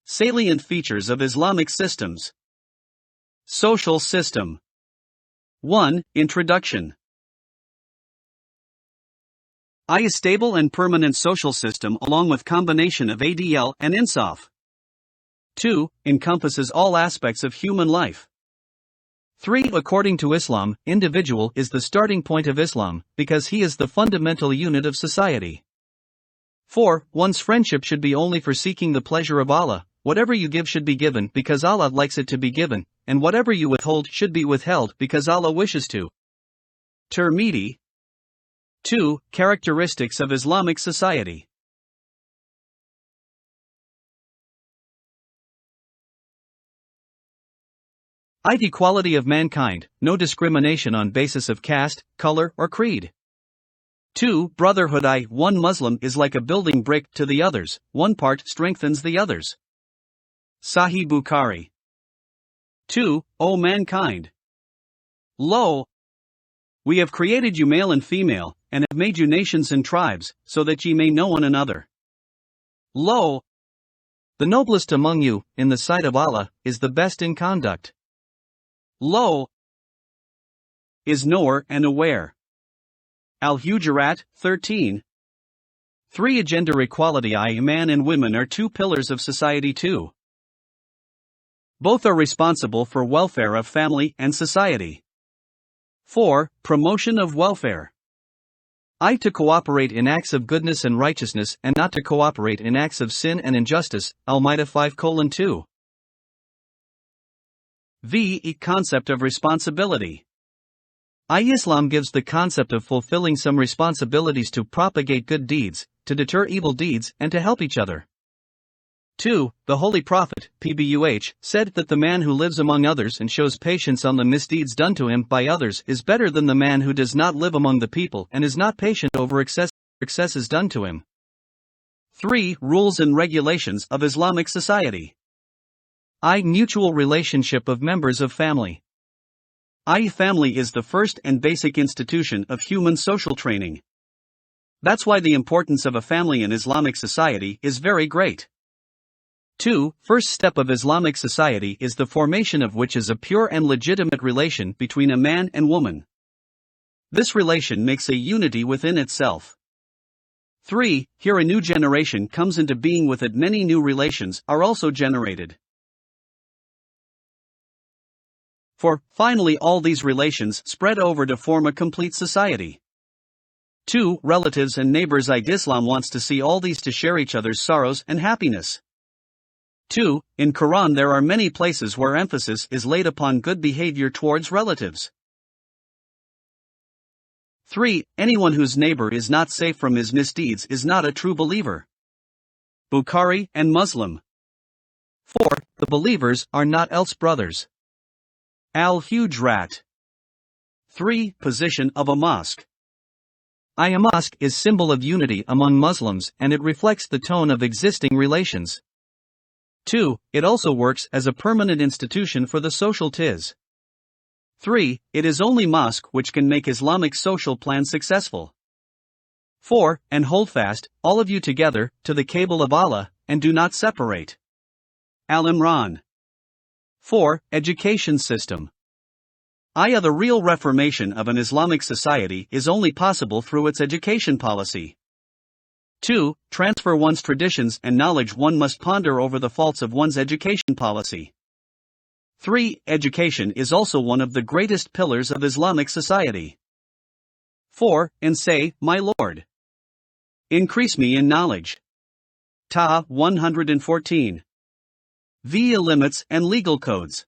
Salient features of Islamic systems. Social system. 1. Introduction. A stable and permanent social system along with combination of Adl and Insaaaf. 2. Encompasses all aspects of human life. 3. According to Islam, individual is the starting point of Islam, because he is the fundamental unit of society. 4. One's friendship should be only for seeking the pleasure of Allah. Whatever you give should be given because Allah likes it to be given, and whatever you withhold should be withheld because Allah wishes to. Tirmidhi. 2. Characteristics of Islamic society. Equality of mankind, no discrimination on basis of caste, color, or creed. 2. Brotherhood. One Muslim is like a building brick to the others, one part strengthens the others. Sahih Bukhari. 2. O mankind! Lo! We have created you male and female, and have made you nations and tribes, so that ye may know one another. Lo! The noblest among you, in the sight of Allah, is the best in conduct. Lo! Is knower and aware. Al-Hujurat, 13. 3. Gender equality. Man and women are two pillars of society too. Both are responsible for welfare of family and society. 4. Promotion of welfare. To cooperate in acts of goodness and righteousness and not to cooperate in acts of sin and injustice. Al-Ma'idah 5:2. Concept of responsibility. Islam gives the concept of fulfilling some responsibilities to propagate good deeds, to deter evil deeds, and to help each other. 2. The Holy Prophet, Pbuh, said that the man who lives among others and shows patience on the misdeeds done to him by others is better than the man who does not live among the people and is not patient over excesses done to him. 3. Rules and regulations of Islamic society. Mutual relationship of members of family. Family is the first and basic institution of human social training. That's why the importance of a family in Islamic society is very great. 2. First step of Islamic society is the formation of which is a pure and legitimate relation between a man and woman. This relation makes a unity within itself. 3. Here a new generation comes into being, with it many new relations are also generated. 4. Finally all these relations spread over to form a complete society. 2. Relatives and neighbors. Islam wants to see all these to share each other's sorrows and happiness. 2. In Quran there are many places where emphasis is laid upon good behavior towards relatives. 3. Anyone whose neighbor is not safe from his misdeeds is not a true believer. Bukhari and Muslim. 4. The believers are not else brothers. Al-Hujurat. 3. Position of a mosque. A mosque is symbol of unity among Muslims and it reflects the tone of existing relations. 2. It also works as a permanent institution for the social tis. 3. It is only mosque which can make Islamic social plan successful. 4. And hold fast, all of you together, to the cable of Allah, and do not separate. Al-Imran. 4. Education system. The real reformation of an Islamic society is only possible through its education policy. 2. Transfer one's traditions and knowledge. One must ponder over the faults of one's education policy. 3. Education is also one of the greatest pillars of Islamic society. 4. And say, My Lord, increase me in knowledge. Taha 114. Limits and legal codes.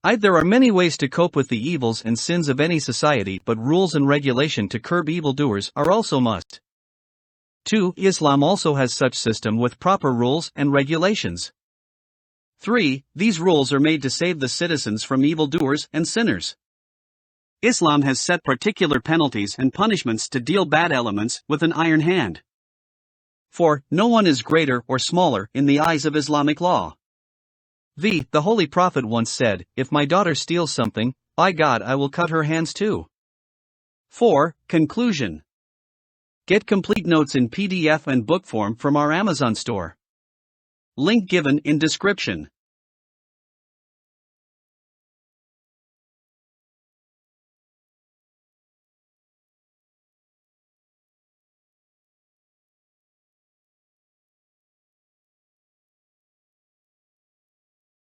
There are many ways to cope with the evils and sins of any society, but rules and regulation to curb evildoers are also must. 2. Islam also has such system with proper rules and regulations. 3. These rules are made to save the citizens from evildoers and sinners. Islam has set particular penalties and punishments to deal bad elements with an iron hand. 4. No one is greater or smaller in the eyes of Islamic law. The Holy Prophet once said, If my daughter steals something, by God I will cut her hands too. 4. Conclusion. Get complete notes in PDF and book form from our Amazon store. Link given in description.